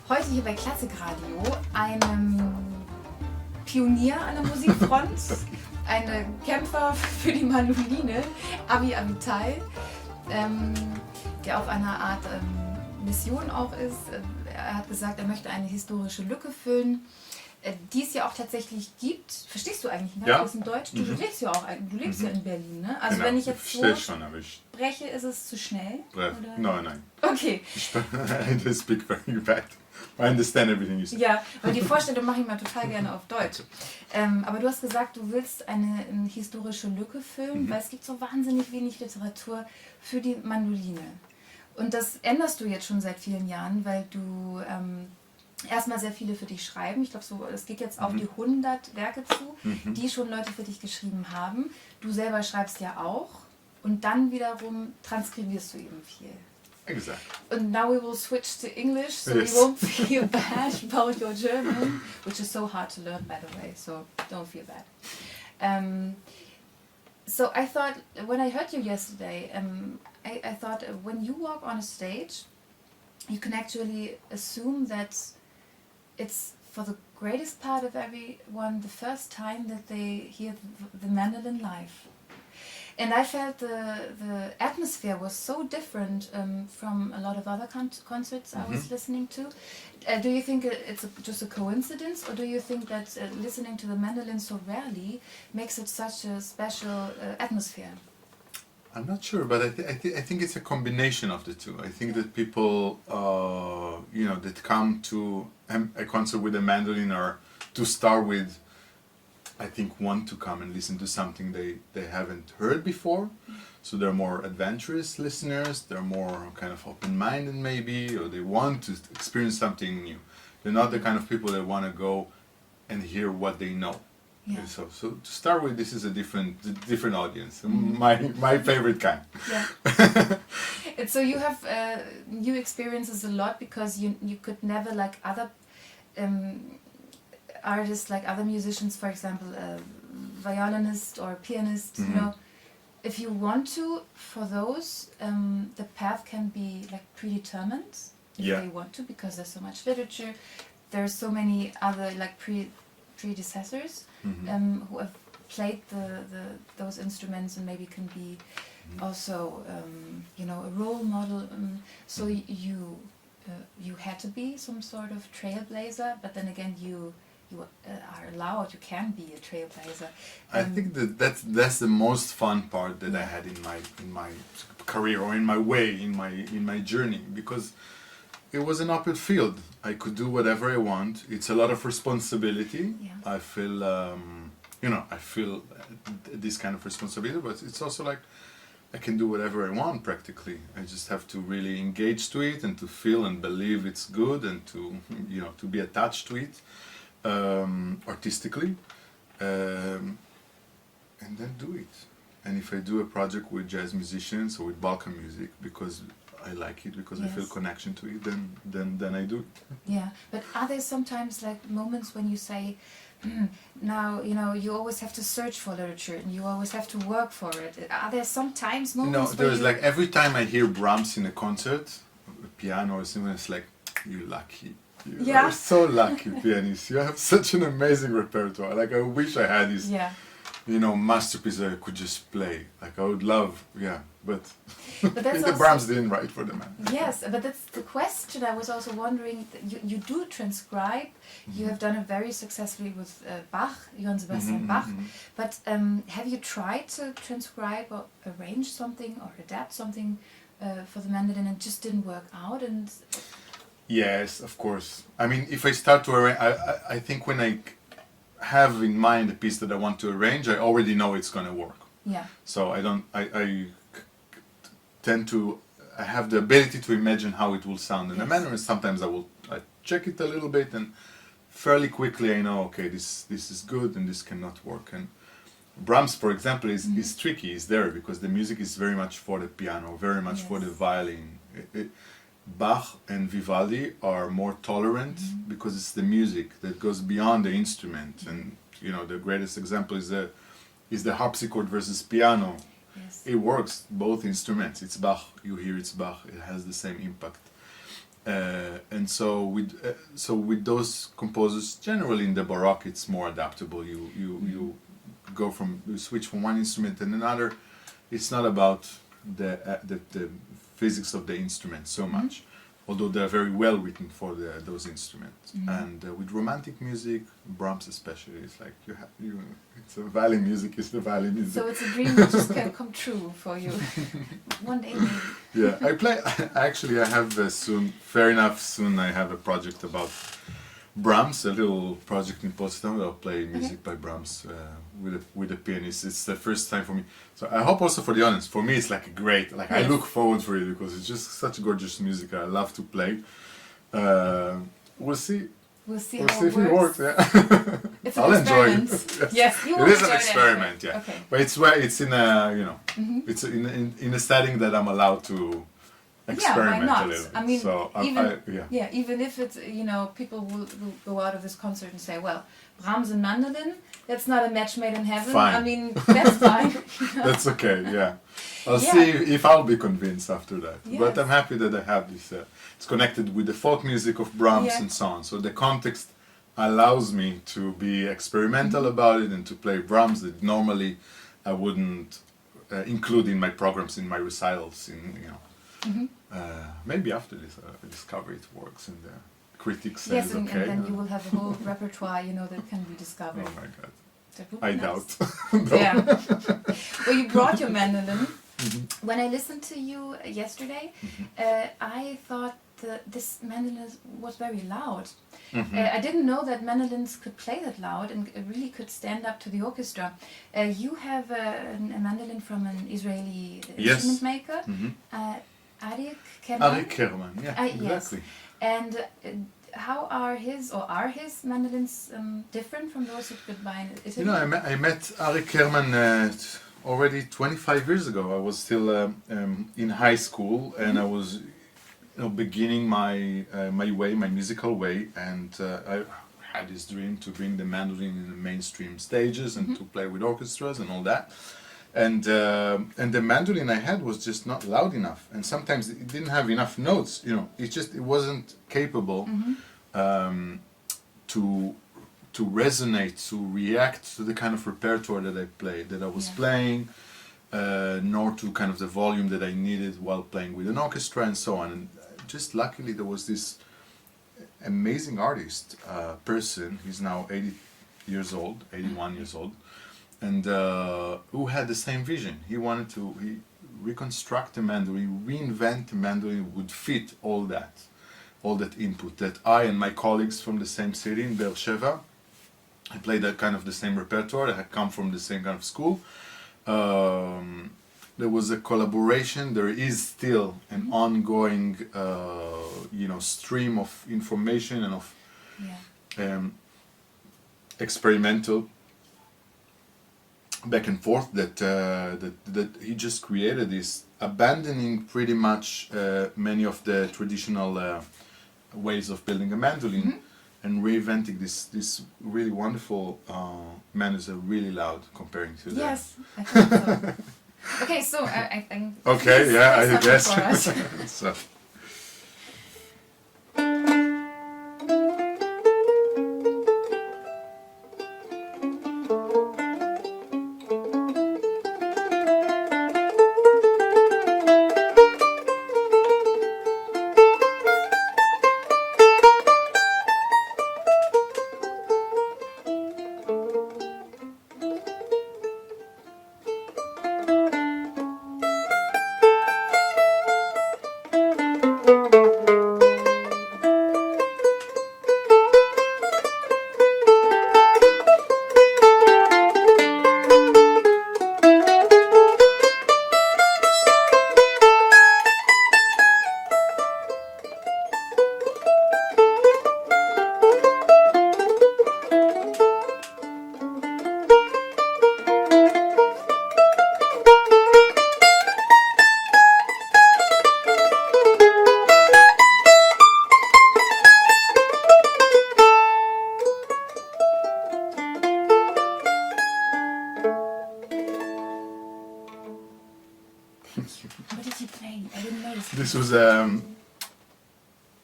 Heute hier bei Klassik Radio, einem Pionier an der Musikfront, ein Kämpfer für die Mandoline, Avi Avital, der auf einer Art Mission auch ist. Er hat gesagt, er möchte eine historische Lücke füllen, die es ja auch tatsächlich gibt. Verstehst du eigentlich ein bisschen Deutsch? Du lebst ja auch, du lebst ja in Berlin, ne? Also genau. Wenn ich jetzt so spreche, ist es zu schnell? Nein. Okay. I speak very bad. I understand everything you say. Ja, weil die Vorstellung mache ich mal total gerne auf Deutsch. Aber du hast gesagt, du willst eine historische Lücke füllen, weil es gibt so wahnsinnig wenig Literatur für die Mandoline. Und das änderst du jetzt schon seit vielen Jahren, weil du erstmal sehr viele für dich schreiben. Ich glaube, es geht jetzt auf die 100 Werke zu, die schon Leute für dich geschrieben haben. Du selber schreibst ja auch und dann wiederum transkribierst du eben viel. Exactly. And now we will switch to English, so we won't feel bad about your German, which is so hard to learn, by the way, so don't feel bad. So I thought, when I heard you yesterday, I thought when you walk on a stage, you can actually assume that it's for the greatest part of everyone the first time that they hear the mandolin live. And I felt the atmosphere was so different from a lot of other concerts I was listening to. Do you think it's just a coincidence, or do you think that listening to the mandolin so rarely makes it such a special atmosphere? I'm not sure, but I think it's a combination of the two. I think that people, that come to a concert with a mandolin or to start with, I think want to come and listen to something they haven't heard before. So they're more adventurous listeners, they're more kind of open-minded maybe, or they want to experience something new. They're not the kind of people that want to go and hear what they know. Yeah. So to start with, this is a different audience, my favorite kind. Yeah. And so you have new experiences a lot because you could never, like other artists, like other musicians, for example, a violinist or a pianist, you know, if you want to, for those, the path can be like predetermined if they want to, because there's so much literature, there's so many other like predecessors who have played those instruments and maybe can be also, a role model. So you had to be some sort of trailblazer, but then again you are allowed, you can be a trailblazer. I think that's the most fun part that I had in my career, or in my way, in my journey, because it was an open field. I could do whatever I want. It's a lot of responsibility. Yeah. I feel this kind of responsibility, but it's also like I can do whatever I want practically. I just have to really engage to it and to feel and believe it's good and to be attached to it. Artistically, and then do it. And if I do a project with jazz musicians or with Balkanmusik because I like it, because I feel connection to it, then I do it. Yeah, but are there sometimes like moments when you say, now you always have to search for literature and you always have to work for it? Are there sometimes moments? No, there's like every time I hear Brahms in a concert, a piano or something, it's like, you're lucky. You are so lucky, pianist. You have such an amazing repertoire. Like, I wish I had this, masterpiece that I could just play. Like, I would love, but that's the Brahms didn't write for the man. Yes, but that's the question. I was also wondering, you do transcribe. You have done it very successfully with Bach, Johann Sebastian Bach. But have you tried to transcribe or arrange something or adapt something for the mandolin and it just didn't work out? And yes, of course. I mean, if I start to arrange, I think when I have in mind a piece that I want to arrange, I already know it's going to work. Yeah. So I tend to have the ability to imagine how it will sound in a manner, and sometimes I check it a little bit, and fairly quickly I know, okay, this is good and this cannot work. And Brahms, for example, is tricky. Is there because the music is very much for the piano, very much for the violin. Bach and Vivaldi are more tolerant because it's the music that goes beyond the instrument, and the greatest example is the harpsichord versus piano. Yes. It works, both instruments. It's Bach, you hear it's Bach, it has the same impact. And so with those composers, generally in the Baroque, it's more adaptable. You switch from one instrument and another. It's not about the physics of the instrument so much, although they're very well written for those instruments. And with romantic music, Brahms especially, it's like it's a valley music. It's the valley music. So it's a dream that just can come true for you. One day maybe. Yeah, I play. Actually, I have soon. Fair enough. Soon I have a project about Brahms, a little project in Potsdam. I'll play music by Brahms with a pianist. It's the first time for me. So I hope also for the audience. For me, it's like a great. Like I look forward for it because it's just such gorgeous music. I love to play. We'll see. We'll see We'll how see it if it works. works. Yeah. It's an I'll enjoy it. experiment. Yes, you will It is an enjoy experiment. anyway. Yeah. Okay. But it's in a it's in a setting that I'm allowed to experiment why not? a little bit. I mean, so even if it's people will go out of this concert and say, well, Brahms and Mandoline, that's not a match made in heaven. Fine. I mean, that's fine. That's okay. Yeah, I'll see if I'll be convinced after that. Yes. But I'm happy that I have this. It's connected with the folk music of Brahms Yeah. and so on. So the context allows me to be experimental about it and to play Brahms that normally I wouldn't include in my programs, in my recitals, maybe after this I discover it works and the critics say Yes, it's and okay. then you will have a whole repertoire, that can be discovered. Oh my god, That would be I nice. doubt. Yeah. Well, you brought your mandolin. When I listened to you yesterday, I thought this mandolin was very loud. I didn't know that mandolins could play that loud and really could stand up to the orchestra. You have a mandolin from an Israeli instrument maker, Arik Kerman. Arik Kerman, yeah, exactly. Yes. And how are his mandolins different from those you could buy in Italy? I met Arik Kerman already 25 years ago. I was still in high school and I was beginning my musical way, and I had this dream to bring the mandolin in the mainstream stages and to play with orchestras and all that. And the mandolin I had was just not loud enough, and sometimes it didn't have enough notes. It wasn't capable to resonate, to react to the kind of repertoire that I played, that I was playing, nor to kind of the volume that I needed while playing with an orchestra and so on. And just luckily there was this amazing artist, person, he's now 81 years old, and who had the same vision. He wanted to reconstruct the mandolin, reinvent the mandolin, would fit all that input that I and my colleagues from the same city in Beersheva, I played that kind of the same repertoire, I had come from the same kind of school. There was a collaboration, there is still an ongoing stream of information and of experimental back and forth that he just created, this abandoning pretty much many of the traditional ways of building a mandolin and reinventing this really wonderful mandolins are really loud comparing to Yes, I think so. Okay, so I think. Okay, yeah, I guess. For us. So.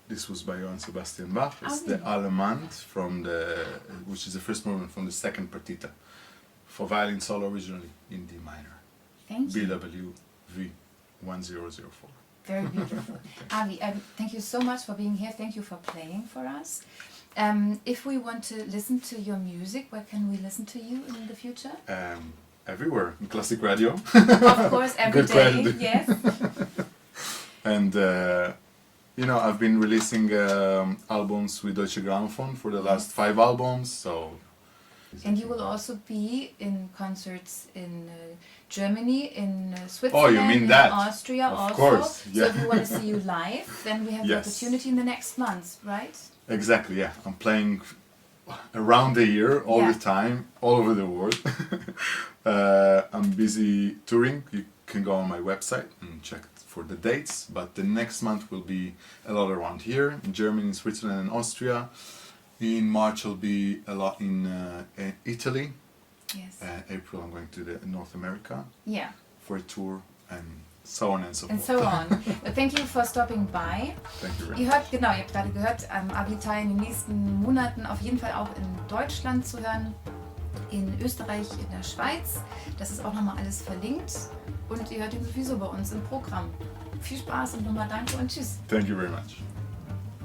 This this was by Johann Sebastian Bach. It's really? the Allemande which is the first movement from the second partita for violin solo originally in D minor. Thank you. BWV 1004. Very beautiful. Avi, thank you so much for being here. Thank you for playing for us. If we want to listen to your music, where can we listen to you in the future? Everywhere. In Klassik radio. Of course, every Good day. quality. Yes. And I've been releasing albums with Deutsche Grammophon for the last 5 albums, so... And you will also be in concerts in Germany, in Switzerland, Oh, you mean that? in Austria Of also. course, yeah. So if you want to see you live, then we have the Yes. opportunity in the next months, right? Exactly, yeah. I'm playing around the year, all Yeah. the time, all over the world. I'm busy touring. You can go on my website and check for the dates, but the next month will be a lot around here, in Germany, Switzerland and Austria. In March I'll be a lot in Italy. Yes. April I'm going to North America Yeah. for a tour and so on and so And forth. so on. But thank you for stopping by. Thank you very Ihr much. hört, genau, ihr habt gerade gehört, Avital in den nächsten Monaten auf jeden Fall auch in Deutschland zu hören, in Österreich, in der Schweiz. Das ist auch nochmal alles verlinkt. Und ihr hört ihn sowieso bei uns im Programm. Viel Spaß und nochmal danke und tschüss. Thank you very much.